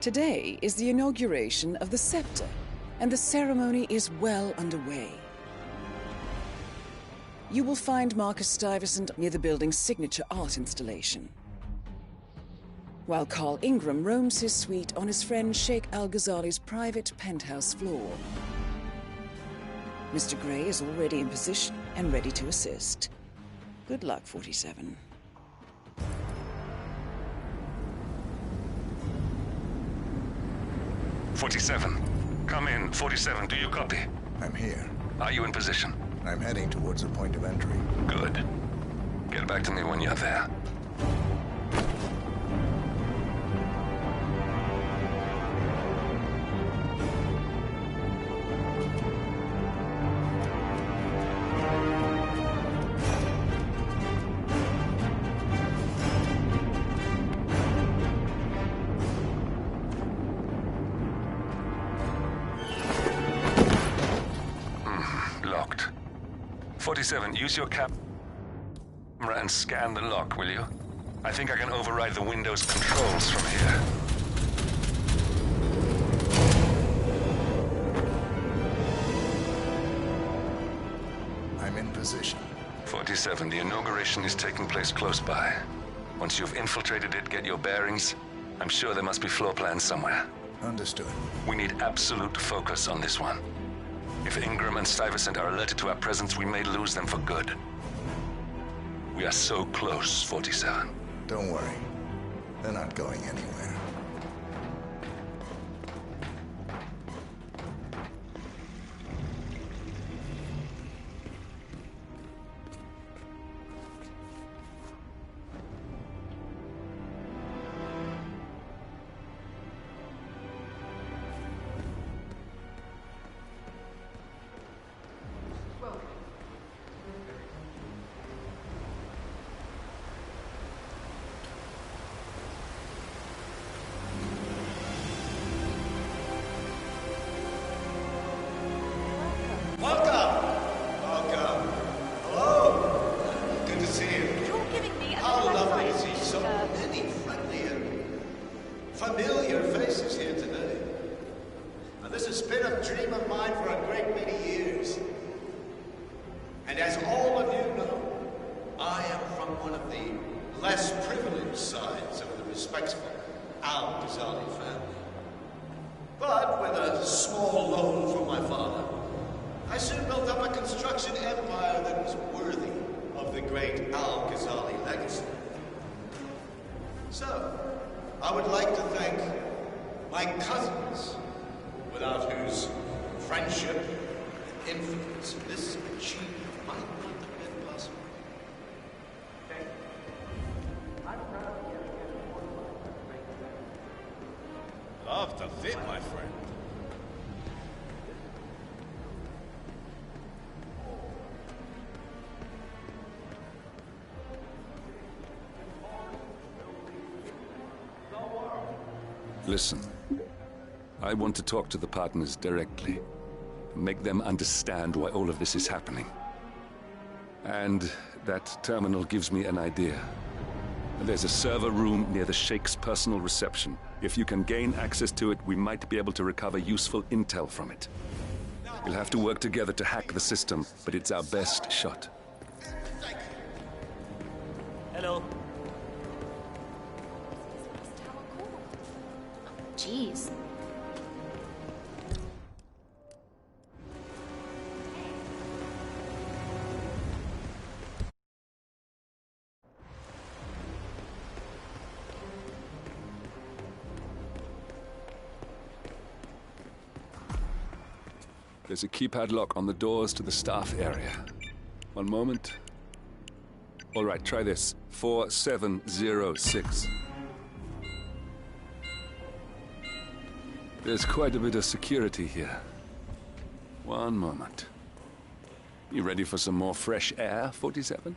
Today is the inauguration of the scepter, and the ceremony is well underway. You will find Marcus Stuyvesant near the building's signature art installation, while Carl Ingram roams his suite on his friend Sheikh Al-Ghazali's private penthouse floor. Mr. Gray is already in position and ready to assist. Good luck, 47. Come in. 47, do you copy? I'm here. Are you in position? I'm heading towards the point of entry. Good. Get back to me when you're there. Locked. 47, use your camera and scan the lock, will you? I think I can override the Windows controls from here. I'm in position. 47, the inauguration is taking place close by. Once you've infiltrated it, get your bearings. I'm sure there must be floor plans somewhere. Understood. We need absolute focus on this one. If Ingram and Stuyvesant are alerted to our presence, we may lose them for good. We are so close, 47. Don't worry. They're not going anywhere. Familiar faces here today. Now, this has been a dream of mine for a great many years. And as all of you know, I am from one of the less privileged sides of the respectful Al-Ghazali family. But with a small loan from my father, I soon built up a construction empire that was worthy of the great Al-Ghazali legacy. So, I would like to thank my cousins, without whose friendship and influence this achievement might not have been possible. Thank you. I'm proud of you again. Love to fit, my friend. Listen, I want to talk to the partners directly. Make them understand why all of this is happening. And that terminal gives me an idea. There's a server room near the Sheikh's personal reception. If you can gain access to it, we might be able to recover useful intel from it. We'll have to work together to hack the system, but it's our best shot. Hello. Jeez. There's a keypad lock on the doors to the staff area. One moment. All right, try this. 4706. There's quite a bit of security here. One moment. You ready for some more fresh air, 47?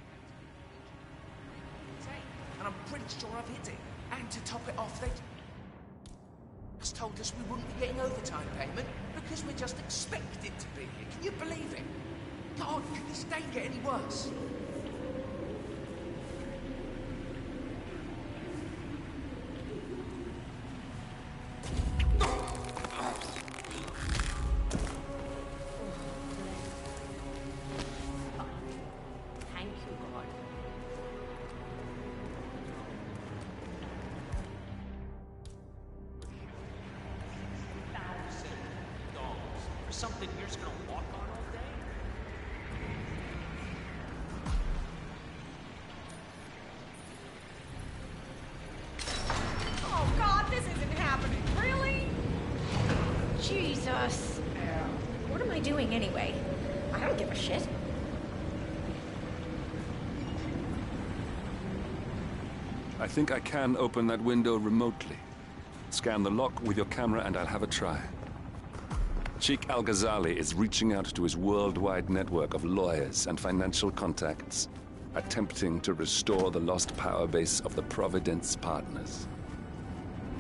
And I'm pretty sure I've hit it. And to top it off, they just told us we wouldn't be getting overtime payment because we're just expected to be here. Can you believe it? God, can this day get any worse? for something you're just gonna walk on all day? Oh God, this isn't happening. Really? Jesus. What am I doing anyway? I don't give a shit. I think I can open that window remotely. Scan the lock with your camera and I'll have a try. Sheikh Al-Ghazali is reaching out to his worldwide network of lawyers and financial contacts, attempting to restore the lost power base of the Providence partners.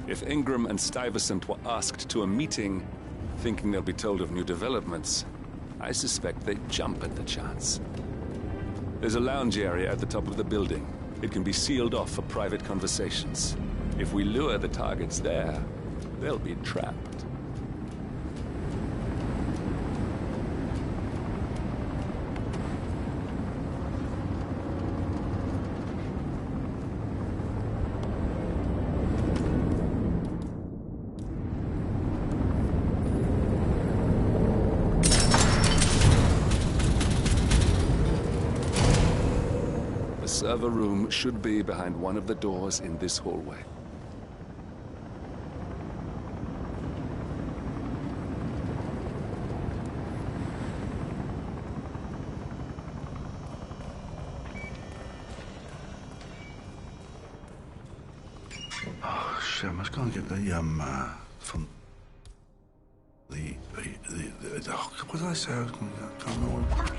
If Ingram and Stuyvesant were asked to a meeting, thinking they'll be told of new developments, I suspect they'd jump at the chance. There's a lounge area at the top of the building. It can be sealed off for private conversations. If we lure the targets there, they'll be trapped. The server room should be behind one of the doors in this hallway. Oh shit! I must go and get the from the oh, what did I say? I was going to get? I can't remember.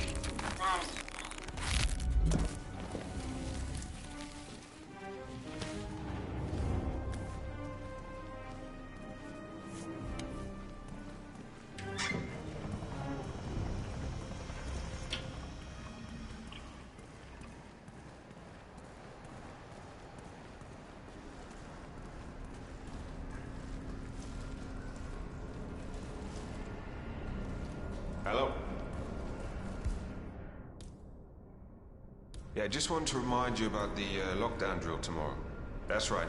Hello? Yeah, just wanted to remind you about the lockdown drill tomorrow. That's right.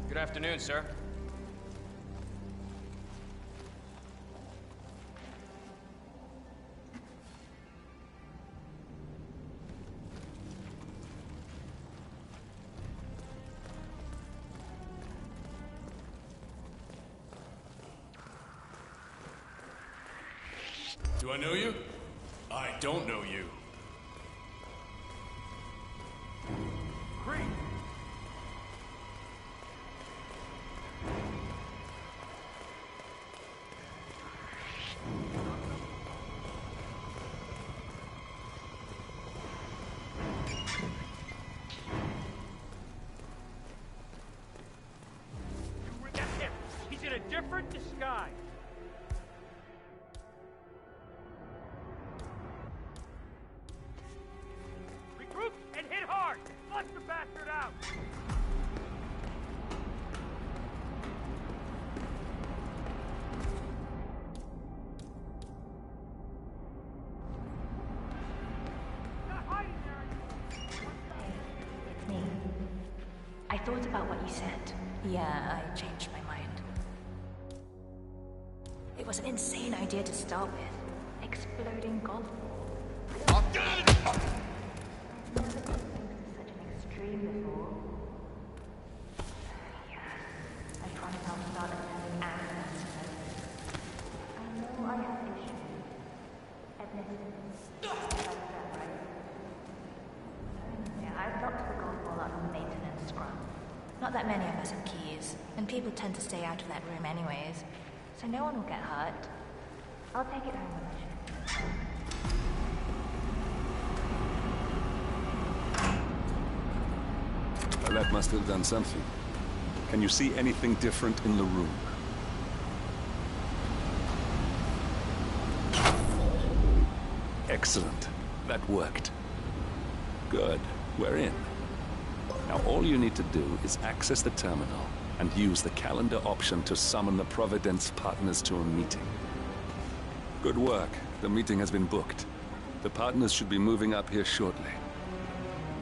Good afternoon, sir. Do I know you? I don't know you. Creep! That's him. He's in a different disguise. Regroup and hit hard. Flush the bastard out. Not hiding there. It's me. I thought about what you said. Yeah, I changed my mind. It was an insane idea to start with. Exploding golf ball. I've never seen things to such an extreme before. Yeah, I promise I'll start attending access to this. I know I have issues. Admittedly. Right? Yeah, I've locked the golf ball up in maintenance scrum. Not that many of us have keys, and people tend to stay out of that room anyways. so no one will get hurt. I'll take it home when I should. Well, that must have done something. Can you see anything different in the room? Excellent. That worked. Good. We're in. Now all you need to do is access the terminal and use the calendar option to summon the Providence partners to a meeting. Good work. The meeting has been booked. The partners should be moving up here shortly.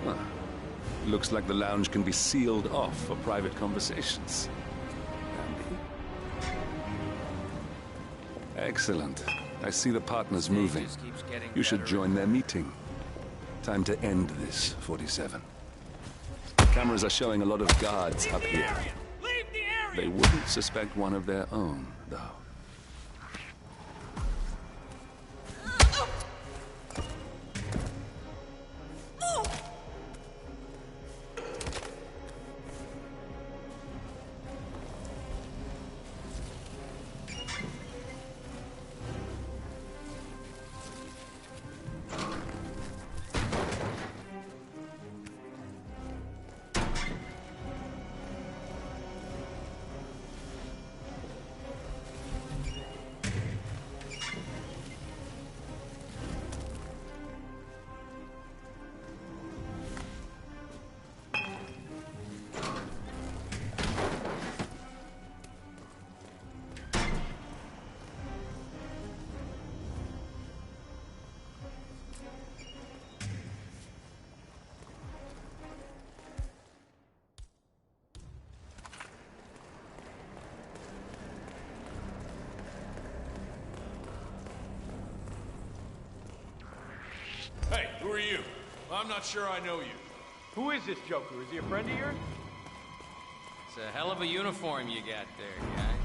Huh. Looks like the lounge can be sealed off for private conversations. Handy. Excellent. I see the partners moving. You should join their meeting. Time to end this, 47. Cameras are showing a lot of guards up here. They wouldn't suspect one of their own, though. Hey, who are you? I'm not sure I know you. Who is this Joker? Is he a friend of yours? It's a hell of a uniform you got there, guy.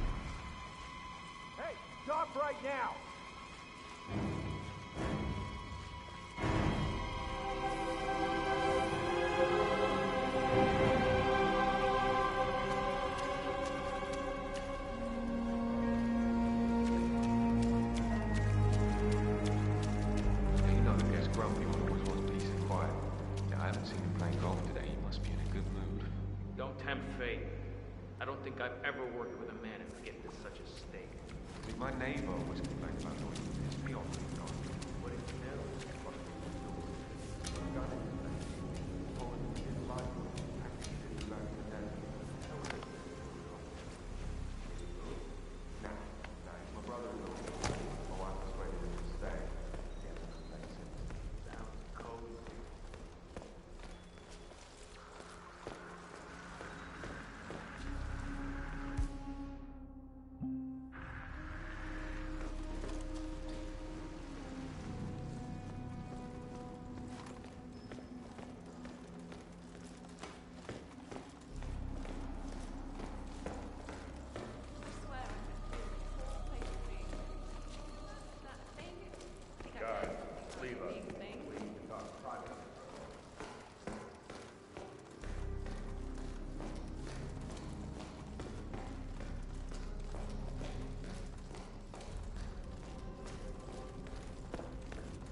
Hey, stop right now! Tempt fate. I don't think I've ever worked with a man who could get to such a state. My neighbor was complaining about the way you pissed me off. What did you know? My brother-in-law. My wife persuaded him to stay. Sounds cozy.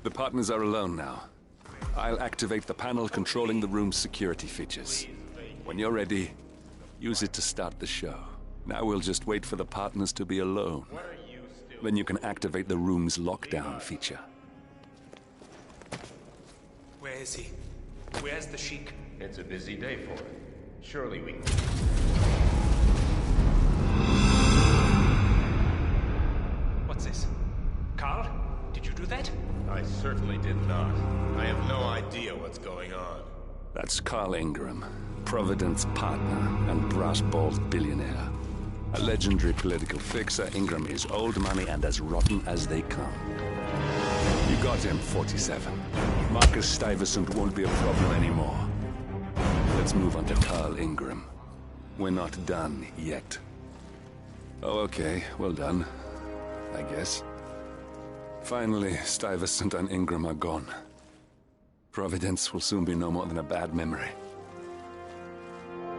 The partners are alone now. I'll activate the panel controlling the room's security features. When you're ready, use it to start the show. Now we'll just wait for the partners to be alone. Then you can activate the room's lockdown feature. Where is he? Where's the Sheik? It's a busy day for him. Surely we... What's this? Carl? Did you do that? I certainly did not. I have no idea what's going on. That's Carl Ingram, Providence partner and brass-balled billionaire. A legendary political fixer, Ingram is old money and as rotten as they come. You got him, 47. Marcus Stuyvesant won't be a problem anymore. Let's move on to Carl Ingram. We're not done yet. Oh, okay, well done, I guess. Finally, Stuyvesant and Ingram are gone. Providence will soon be no more than a bad memory.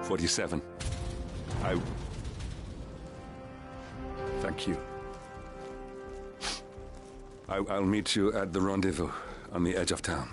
47. Thank Thank you. I'll meet you at the rendezvous on the edge of town.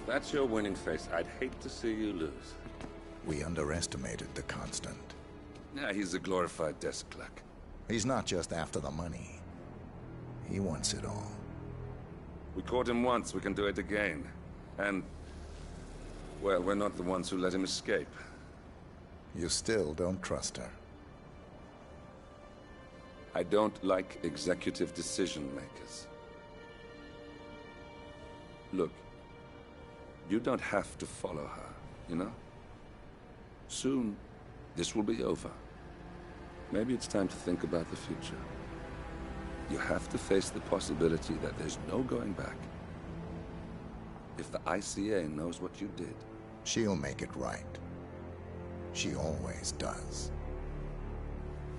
That's your winning face. I'd hate to see you lose. We underestimated the Constant. Yeah, he's a glorified desk clerk. He's not just after the money. He wants it all. We caught him once, we can do it again. And, well, we're not the ones who let him escape. You still don't trust her. I don't like executive decision makers. Look, you don't have to follow her, you know? Soon, this will be over. Maybe it's time to think about the future. You have to face the possibility that there's no going back. If the ICA knows what you did... She'll make it right. She always does.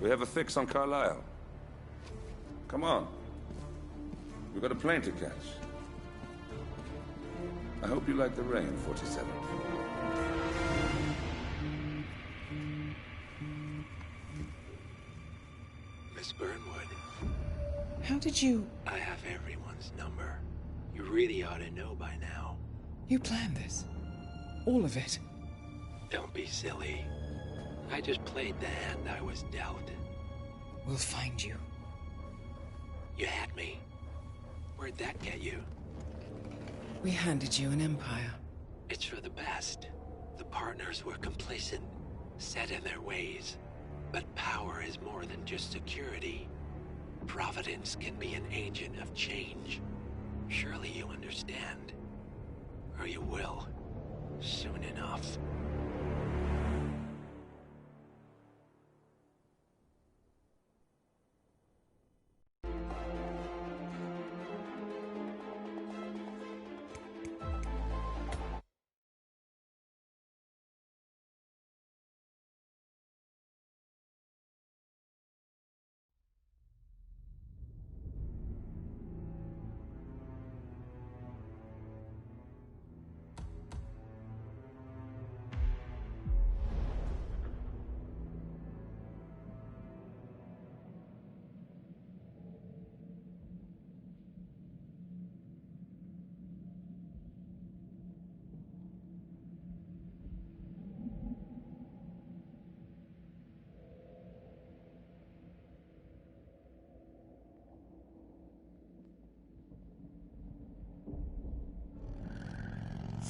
We have a fix on Carlisle. Come on. We've got a plane to catch. I hope you like the rain, 47. Miss Burnwood. How did you... I have everyone's number. You really ought to know by now. You planned this? All of it? Don't be silly. I just played the hand I was dealt. We'll find you. You had me. Where'd that get you? We handed you an empire. It's for the best. The partners were complacent, set in their ways. But power is more than just security. Providence can be an agent of change. Surely you understand. Or you will. Soon enough.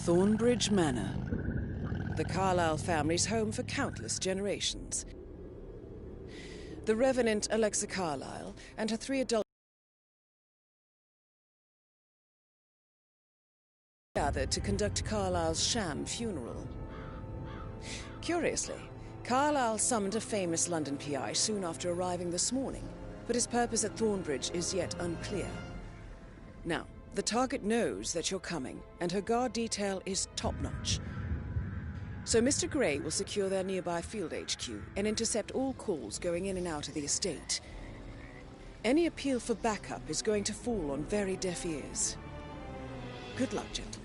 Thornbridge Manor. The Carlyle family's home for countless generations. The Revenant Alexa Carlyle and her 3 adult gathered to conduct Carlyle's sham funeral. Curiously, Carlyle summoned a famous London PI soon after arriving this morning, but his purpose at Thornbridge is yet unclear. Now, the target knows that you're coming, and her guard detail is top-notch. So Mr. Gray will secure their nearby field HQ and intercept all calls going in and out of the estate. Any appeal for backup is going to fall on very deaf ears. Good luck, gentlemen.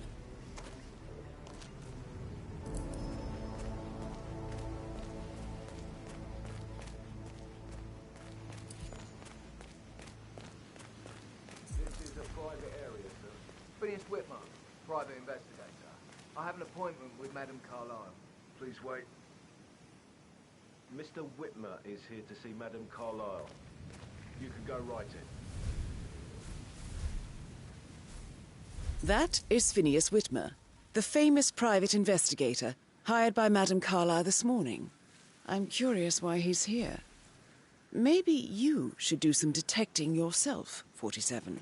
Phineas Whitmer, private investigator. I have an appointment with Madame Carlyle. Please wait. Mr. Whitmer is here to see Madame Carlyle. You can go right in. That is Phineas Whitmer, the famous private investigator hired by Madame Carlyle this morning. I'm curious why he's here. Maybe you should do some detecting yourself, 47.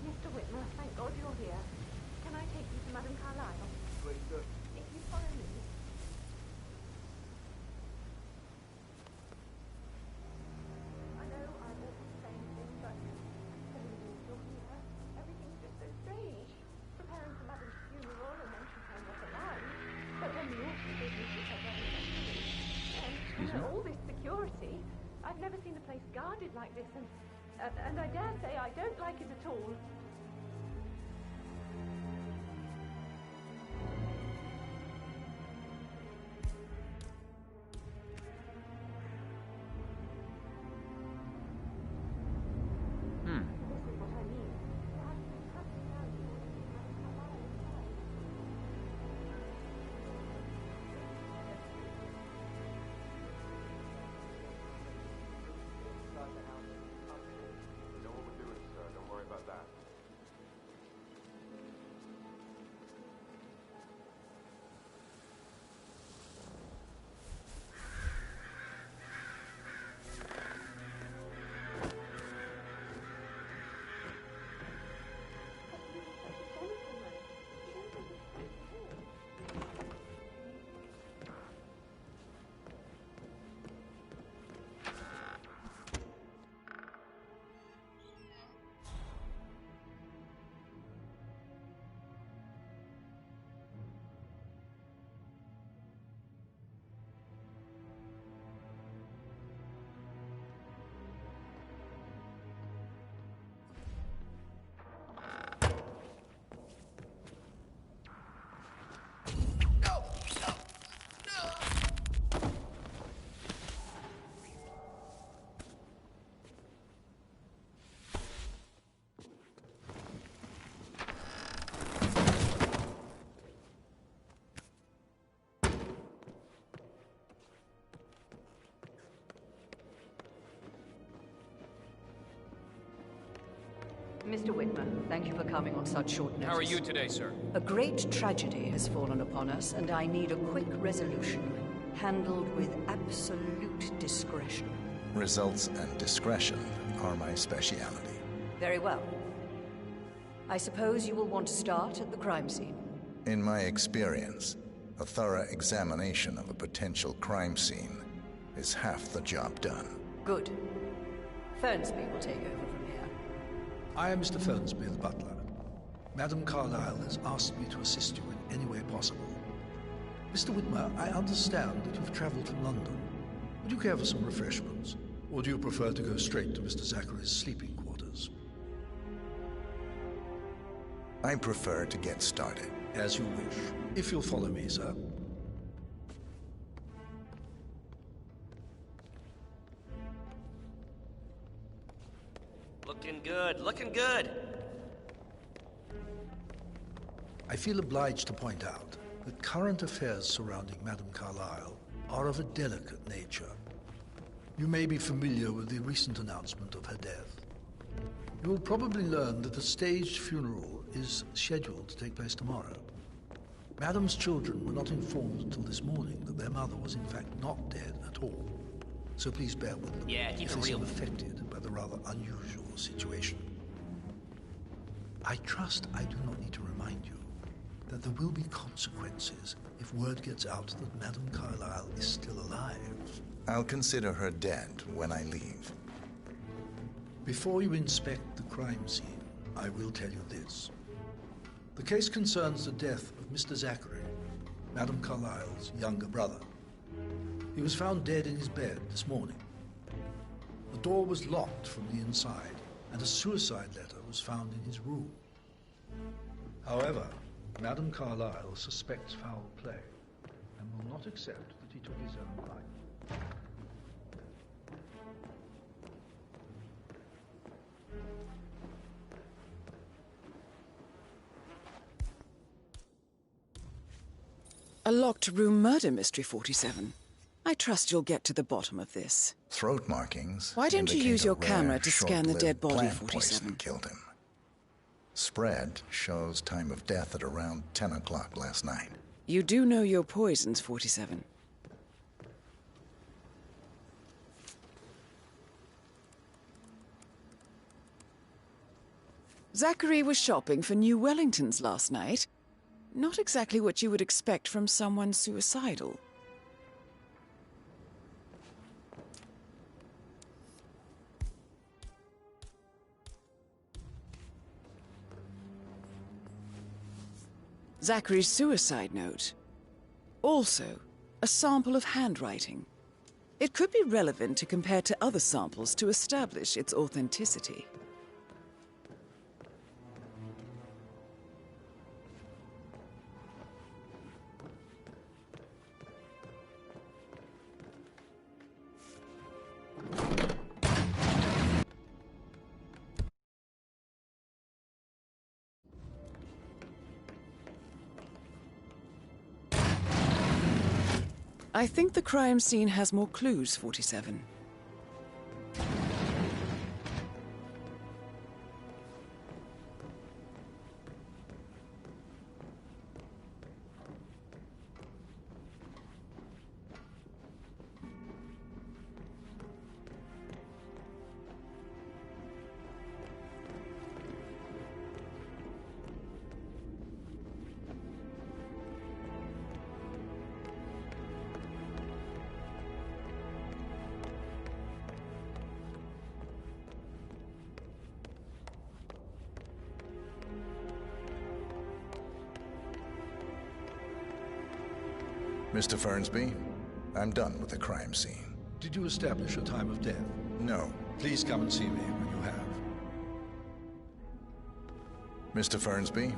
Mr. Whitmer, thank God you're here. Can I take you to Madame Carlyle? Please do. If you follow me. I know I'm always saying things, but telling you you're here, everything's just so strange. Preparing for Madame's funeral, and then she turned up alive. But then the awful business which I don't and all this security. I've never seen a place guarded like this, and I dare say I don't like it at all. This is what I mean. We know what we're doing, sir. Don't worry about that. Mr. Whitmer, thank you for coming on such short notice. How are you today, sir? A great tragedy has fallen upon us, and I need a quick resolution, handled with absolute discretion. Results and discretion are my speciality. Very well. I suppose you will want to start at the crime scene. In my experience, a thorough examination of a potential crime scene is half the job done. Good. Fernsby will take over from here. I am Mr. Fernsby, the butler. Madame Carlyle has asked me to assist you in any way possible. Mr. Whitmer, I understand that you've traveled from London. Would you care for some refreshments? Or do you prefer to go straight to Mr. Zachary's sleeping quarters? I prefer to get started. As you wish. If you'll follow me, sir. Looking good, looking good. I feel obliged to point out that current affairs surrounding Madame Carlyle are of a delicate nature. You may be familiar with the recent announcement of her death. You will probably learn that a staged funeral is scheduled to take place tomorrow. Madame's children were not informed until this morning that their mother was in fact not dead at all. So please bear with them. Yeah, keep if it they real. seem affected by the rather unusual situation. I trust I do not need to remind you that there will be consequences if word gets out that Madame Carlyle is still alive. I'll consider her dead when I leave. Before you inspect the crime scene, I will tell you this. The case concerns the death of Mr. Zachary, Madame Carlyle's younger brother. He was found dead in his bed this morning. The door was locked from the inside, and a suicide letter was found in his room. However, Madame Carlyle suspects foul play and will not accept that he took his own life. A locked room murder mystery, 47. I trust you'll get to the bottom of this. Throat markings. Why don't you indicate use a your rare, camera to scan the dead short-lived body, plant 47? poison killed him. Spread shows time of death at around 10 o'clock last night. You do know your poisons, 47. Zachary was shopping for new Wellingtons last night. Not exactly what you would expect from someone suicidal. Zachary's suicide note. Also, a sample of handwriting. It could be relevant to compare to other samples to establish its authenticity. I think the crime scene has more clues, 47. Mr. Fernsby, I'm done with the crime scene. Did you establish a time of death? No. Please come and see me when you have. Mr. Fernsby,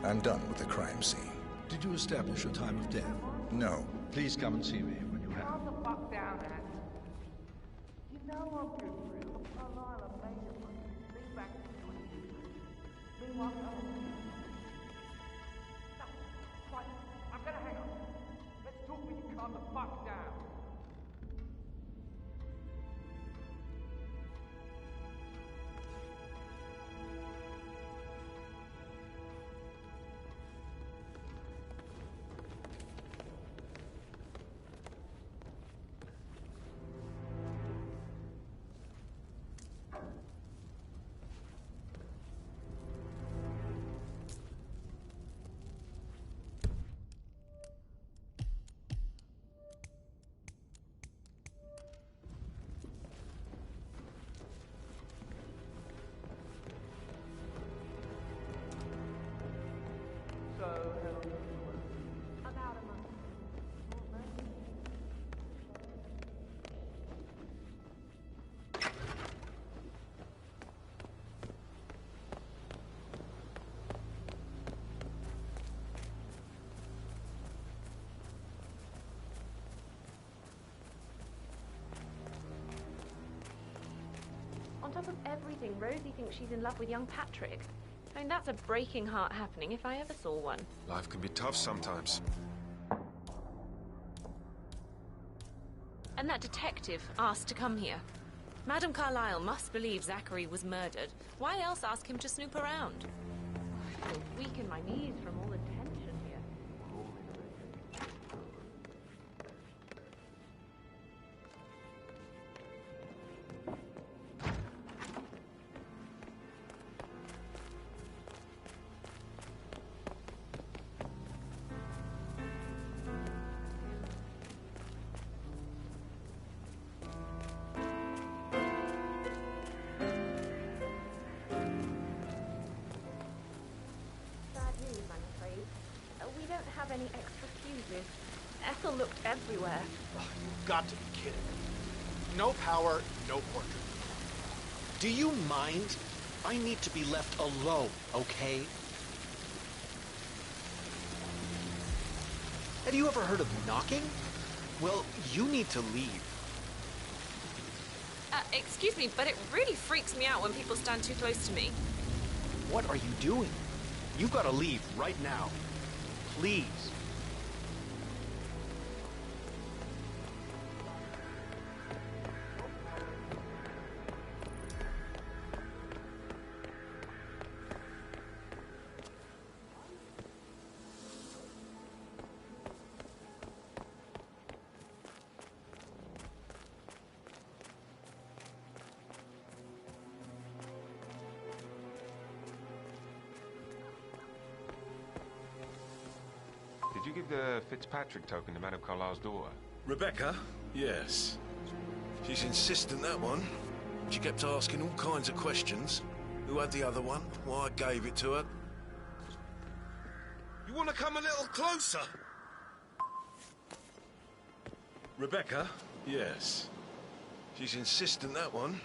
I'm done with the crime scene. Did you establish a time of death? No. Please come and see me when you have. Calm the fuck down, Ant. You know I'm good for you. Carlisle made it for you. Bring back to you. Meanwhile, no. Right, I'm gonna hang up. Let's talk when you calm the fuck down. everything. Rosie thinks she's in love with young Patrick. I mean, that's a breaking heart happening if I ever saw one. Life can be tough sometimes. And that detective asked to come here. Madame Carlyle must believe Zachary was murdered. Why else ask him to snoop around? I feel weak in my knees from all the tension here. Any extra fuses. Ethel looked everywhere. Oh, you've got to be kidding me. No power, no portrait. Do you mind? I need to be left alone, okay? Have you ever heard of knocking? Well, you need to leave. Excuse me, but it really freaks me out when people stand too close to me. What are you doing? You've got to leave right now. Please. Did you give the Fitzpatrick token to Madame Carlyle's daughter? Rebecca? Yes. She's insistent, that one. She kept asking all kinds of questions. Who had the other one? Why I gave it to her. You want to come a little closer? Rebecca? Yes. She's insistent, that one.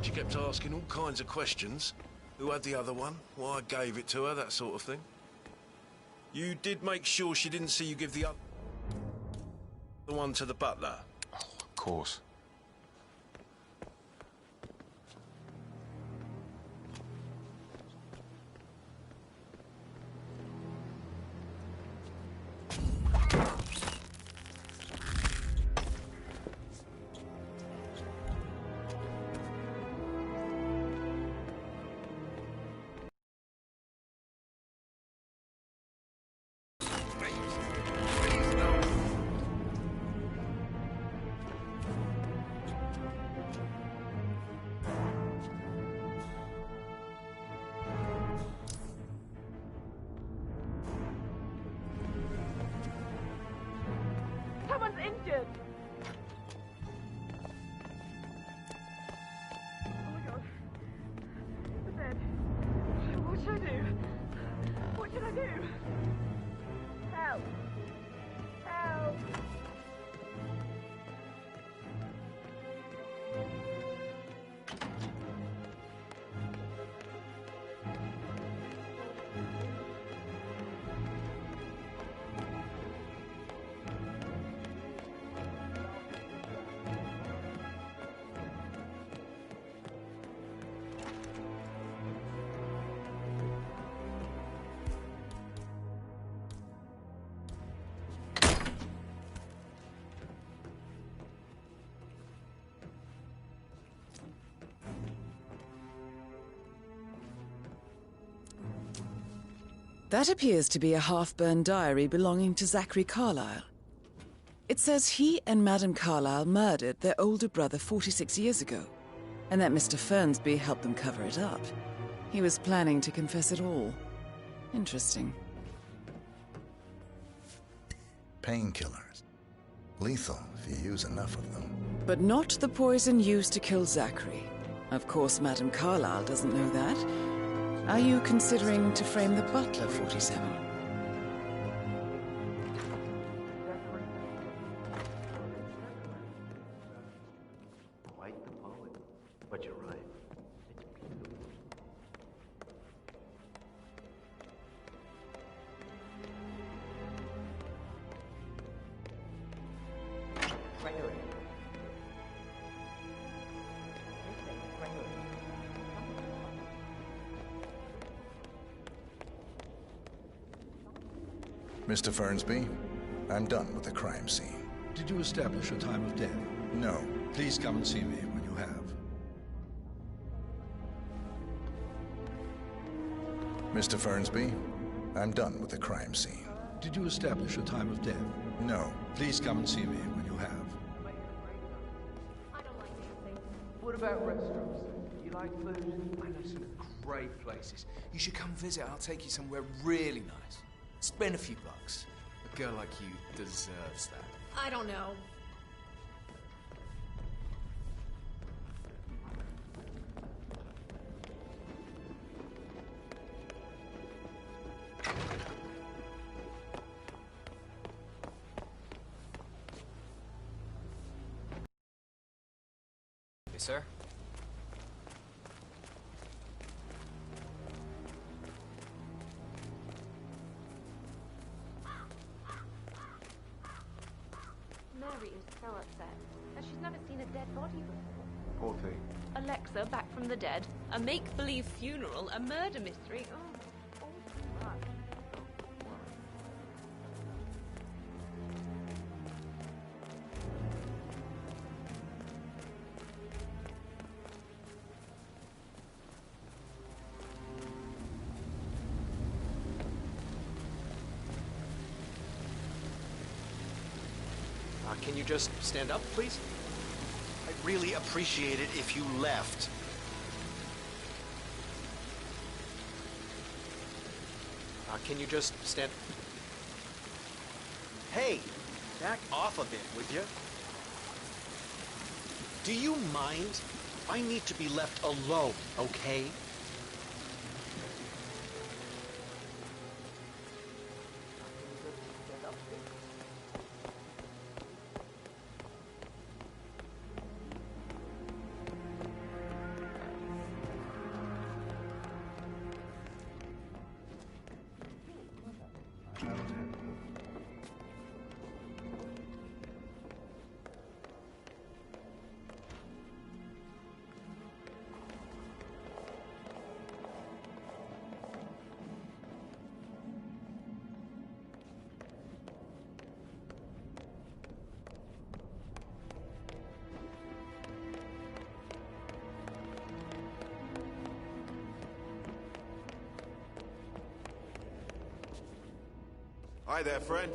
She kept asking all kinds of questions. Who had the other one? Why I gave it to her, that sort of thing. You did make sure she didn't see you give the other one to the butler? Oh, of course. Someone's injured! Oh my god. The bed. What should I do? What should I do? Help! Help! That appears to be a half-burned diary belonging to Zachary Carlyle. It says he and Madame Carlyle murdered their older brother 46 years ago, and that Mr. Fernsby helped them cover it up. He was planning to confess it all. Interesting. Painkillers. Lethal if you use enough of them. But not the poison used to kill Zachary. Of course, Madame Carlyle doesn't know that. Are you considering to frame the butler, 47? Quite the poet. But you're right. Gregory. They say Gregory. Mr. Fernsby, I'm done with the crime scene. Did you establish a time of death? No. Please come and see me when you have. Mr. Fernsby, I'm done with the crime scene. Did you establish a time of death? No. Please come and see me when you have. What about restaurants? You like food? I know some great places. You should come visit. I'll take you somewhere really nice. Spend a few bucks. A girl like you deserves that. I don't know. Yes, sir. Mary is so upset, and she's never seen a dead body before. Poor thing. Alexa back from the dead, a make-believe funeral, a murder mystery. Oh, all too much. Can you just stand up, please? I'd really appreciate it if you left. Can you just stand... Hey, back off a bit, would you? Do you mind? I need to be left alone, okay? Hi there, friend.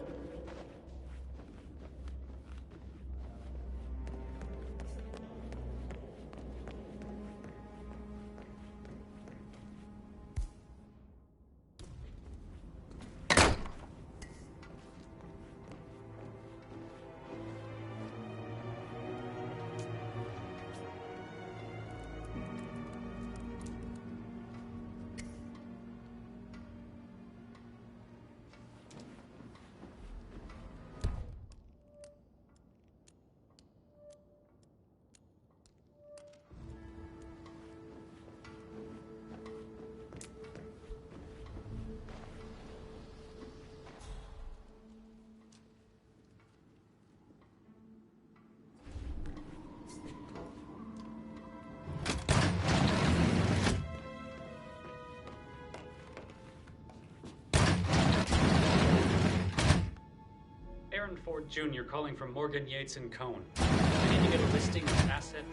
Aaron Ford Jr. calling from Morgan, Yates & Cohn. I need to get a listing of asset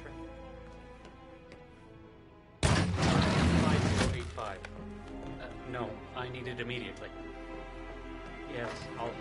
5085. No, I need it immediately. Yes, I'll hold.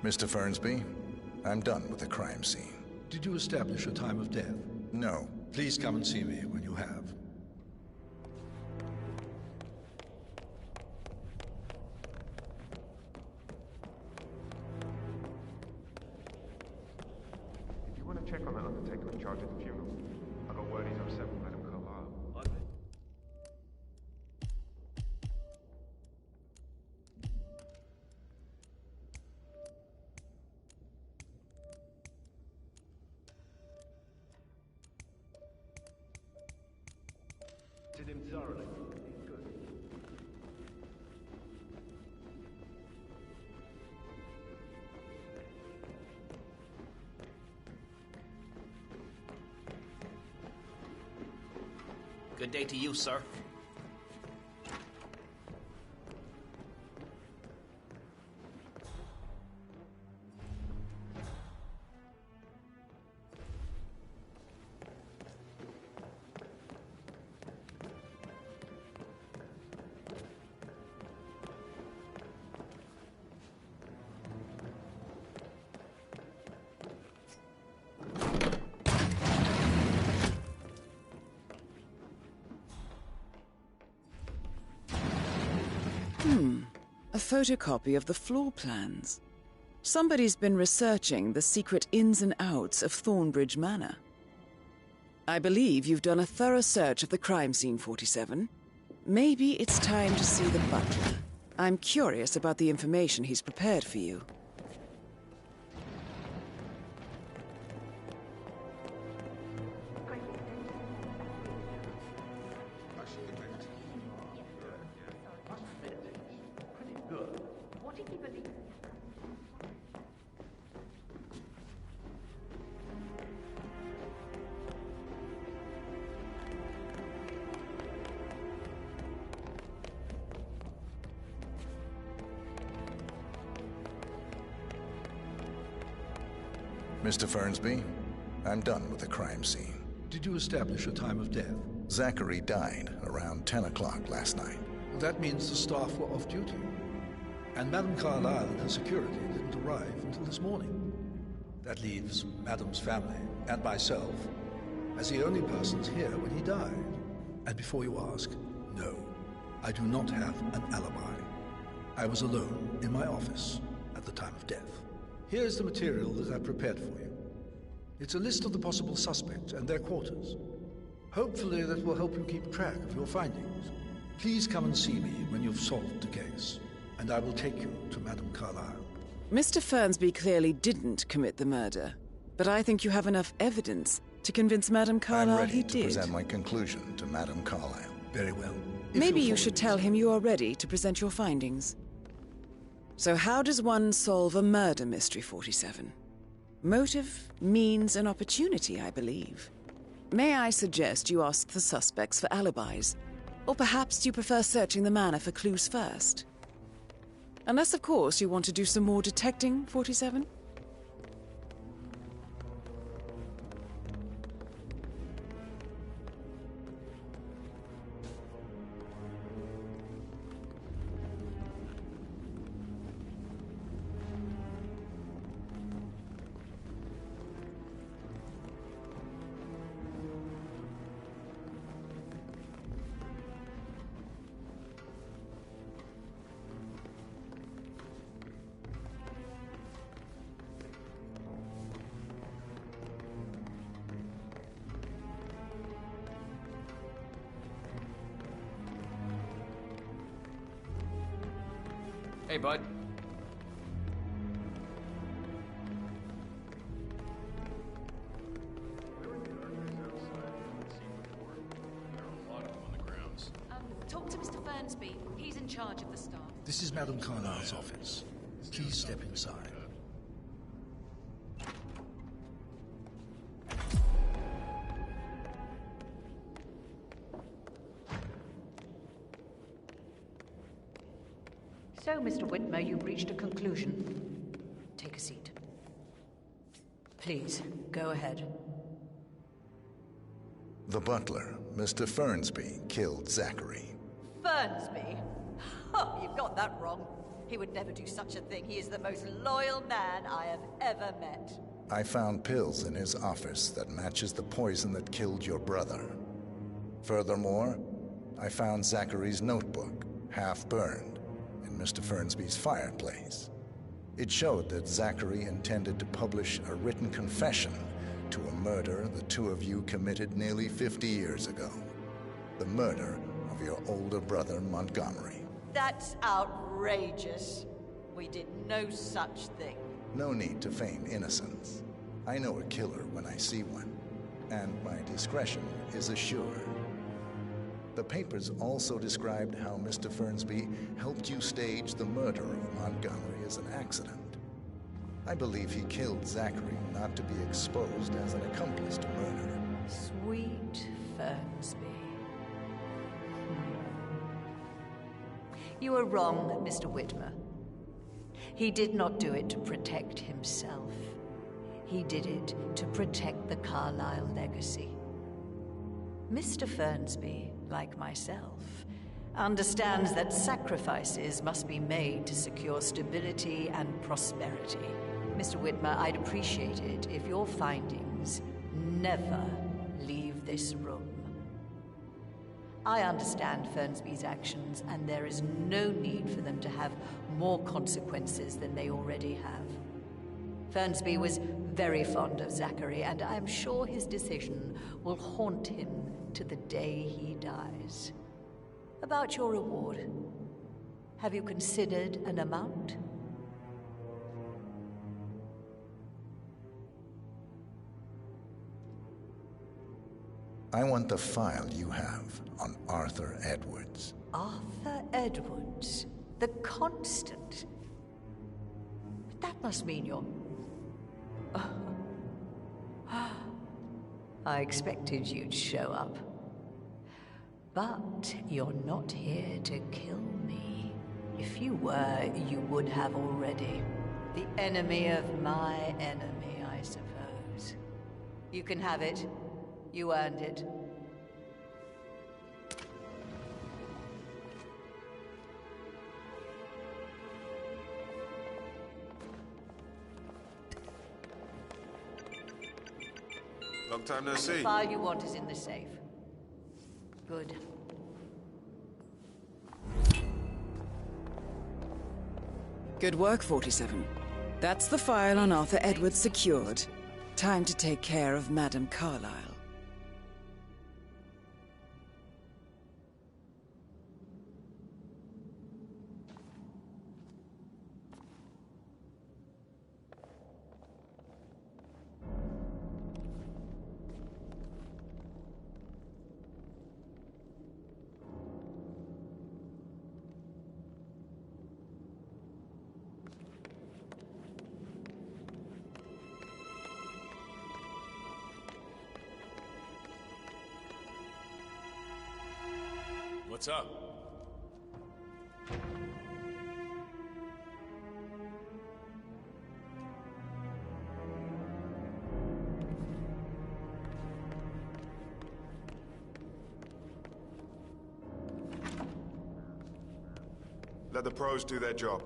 Mr. Fernsby, I'm done with the crime scene. Did you establish a time of death? No. Please come and see me when you have. If you want to check on that undertaker, Tested him thoroughly. He's good. Good day to you, sir. A photocopy of the floor plans. Somebody's been researching the secret ins and outs of Thornbridge Manor. I believe you've done a thorough search of the crime scene, 47. Maybe it's time to see the butler. I'm curious about the information he's prepared for you. Mr. Fernsby, I'm done with the crime scene. Did you establish a time of death? Zachary died around 10 o'clock last night. Well, that means the staff were off duty. And Madame Carlyle and her security didn't arrive until this morning. That leaves Madame's family and myself as the only persons here when he died. And before you ask, no, I do not have an alibi. I was alone in my office at the time of death. Here's the material that I prepared for you. It's a list of the possible suspects and their quarters. Hopefully that will help you keep track of your findings. Please come and see me when you've solved the case, and I will take you to Madame Carlyle. Mr. Fernsby clearly didn't commit the murder, but I think you have enough evidence to convince Madame Carlyle he did. I'm ready to present my conclusion to Madame Carlyle. Very well. Maybe you should tell him you are ready to present your findings. So how does one solve a murder mystery, 47? Motive, means, and opportunity, I believe. May I suggest you ask the suspects for alibis? Or perhaps you prefer searching the manor for clues first? Unless, of course, you want to do some more detecting, 47? Hey, bud. Talk to Mr. Fernsby. He's in charge of the staff. This is Madame Carlyle's office. Please step inside. So, Mr. Whitmer, you've reached a conclusion. Take a seat. Please, go ahead. The butler, Mr. Fernsby, killed Zachary. Fernsby? Oh, you've got that wrong. He would never do such a thing. He is the most loyal man I have ever met. I found pills in his office that matches the poison that killed your brother. Furthermore, I found Zachary's notebook, half burned, in Mr. Fernsby's fireplace. It showed that Zachary intended to publish a written confession to a murder the two of you committed nearly 50 years ago. The murder of your older brother, Montgomery. That's outrageous. We did no such thing. No need to feign innocence. I know a killer when I see one, and my discretion is assured. The papers also described how Mr. Fernsby helped you stage the murder of Montgomery as an accident. I believe he killed Zachary not to be exposed as an accomplice to murder. Sweet Fernsby. You are wrong, Mr. Whitmer. He did not do it to protect himself. He did it to protect the Carlyle legacy. Mr. Fernsby, like myself, understands that sacrifices must be made to secure stability and prosperity. Mr. Whitmer, I'd appreciate it if your findings never leave this room. I understand Fernsby's actions, and there is no need for them to have more consequences than they already have. Fernsby was very fond of Zachary, and I'm sure his decision will haunt him to the day he dies. About your reward, have you considered an amount? I want the file you have on Arthur Edwards. Arthur Edwards, the Constant. But that must mean you're... I expected you'd show up. But you're not here to kill me. If you were, you would have already. The enemy of my enemy, I suppose. You can have it. You earned it. Long time no see. The file you want is in the safe. Good. Good work, 47. That's the file on Arthur Edwards secured. Time to take care of Madame Carlyle. What's up? Let the pros do their job.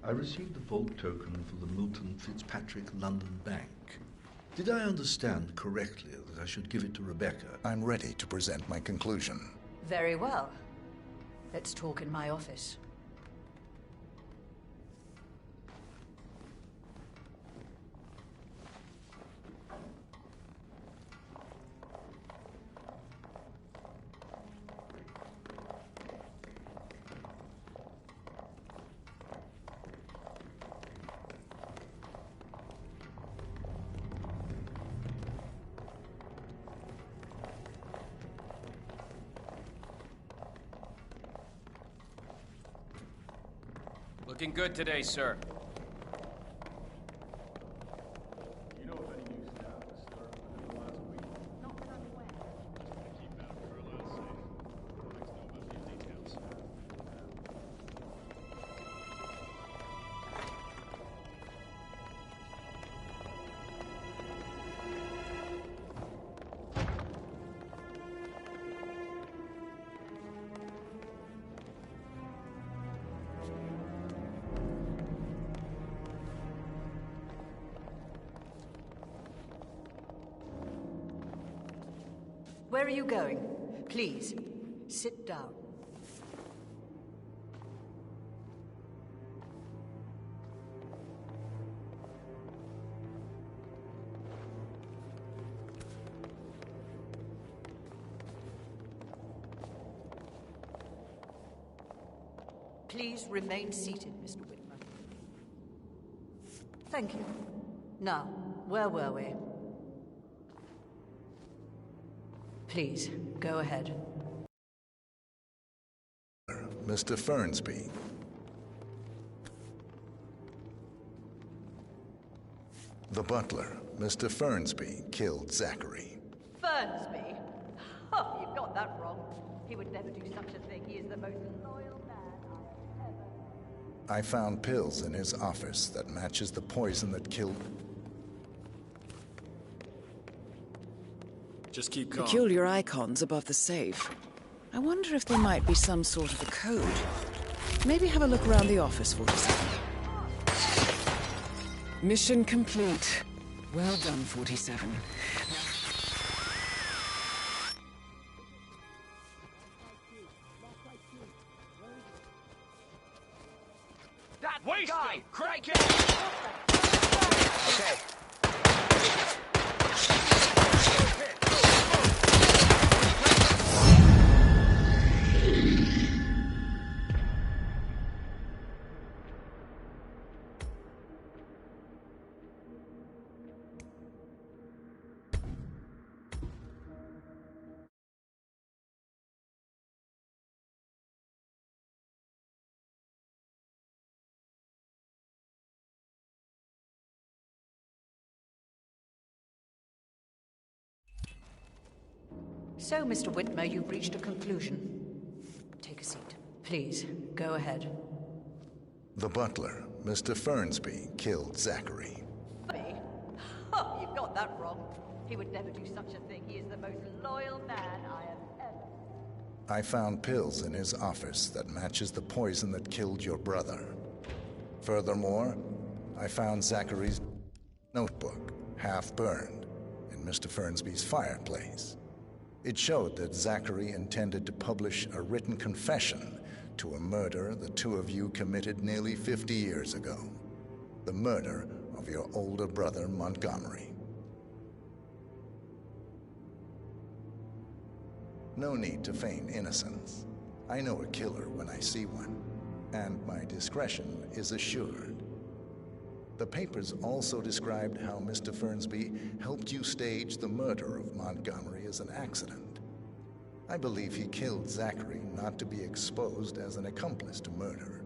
I received the vault token for the Milton Fitzpatrick London Bank. Did I understand correctly that I should give it to Rebecca? I'm ready to present my conclusion. Very well. Let's talk in my office. Looking good today, sir. You know of any new staff to start within the last week? Not that I'm aware. Keep Madam Carlisle safe. I'd like to know about these details. Where are you going? Please, sit down. Please remain seated, Mr. Whitmer. Thank you. Now, where were we? Please, go ahead. Mr. Fernsby. The butler, Mr. Fernsby, killed Zachary. Fernsby? Oh, you've got that wrong. He would never do such a thing. He is the most loyal man I have ever known. I found pills in his office that matches the poison that killed... Just keep calm. Peculiar icons above the safe. I wonder if there might be some sort of a code. Maybe have a look around the office, 47. Mission complete. Well done, 47. That guy! Crank it! Okay. So, Mr. Whitmer, you've reached a conclusion. Take a seat. Please, go ahead. The butler, Mr. Fernsby, killed Zachary. Me? Oh, you've got that wrong. He would never do such a thing. He is the most loyal man I have ever... I found pills in his office that matches the poison that killed your brother. Furthermore, I found Zachary's notebook, half burned, in Mr. Fernsby's fireplace. It showed that Zachary intended to publish a written confession to a murder the two of you committed nearly 50 years ago. The murder of your older brother, Montgomery. No need to feign innocence. I know a killer when I see one, and my discretion is assured. The papers also described how Mr. Fernsby helped you stage the murder of Montgomery as an accident. I believe he killed Zachary not to be exposed as an accomplice to murder.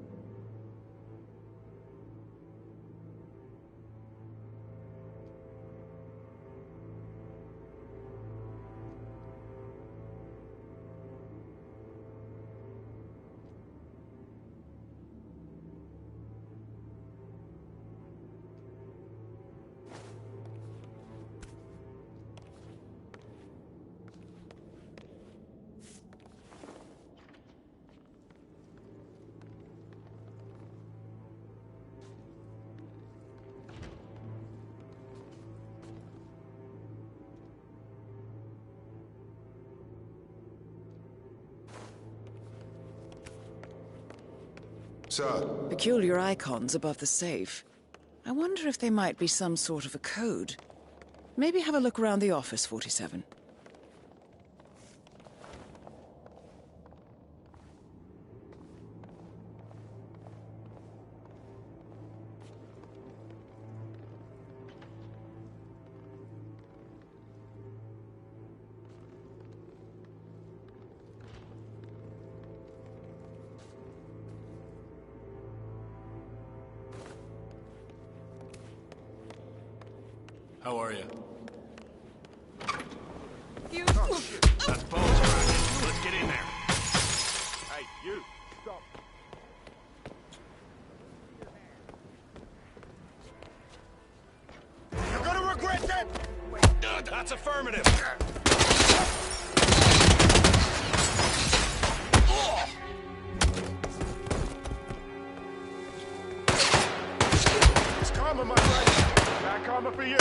Sir. Peculiar icons above the safe. I wonder if they might be some sort of a code. Maybe have a look around the office, 47. How are you? You... Oh, shit. That's balls cracking. Let's get in there. Hey, you! Stop! You're gonna regret that! That's affirmative! It's karma, my friend. Back karma for you!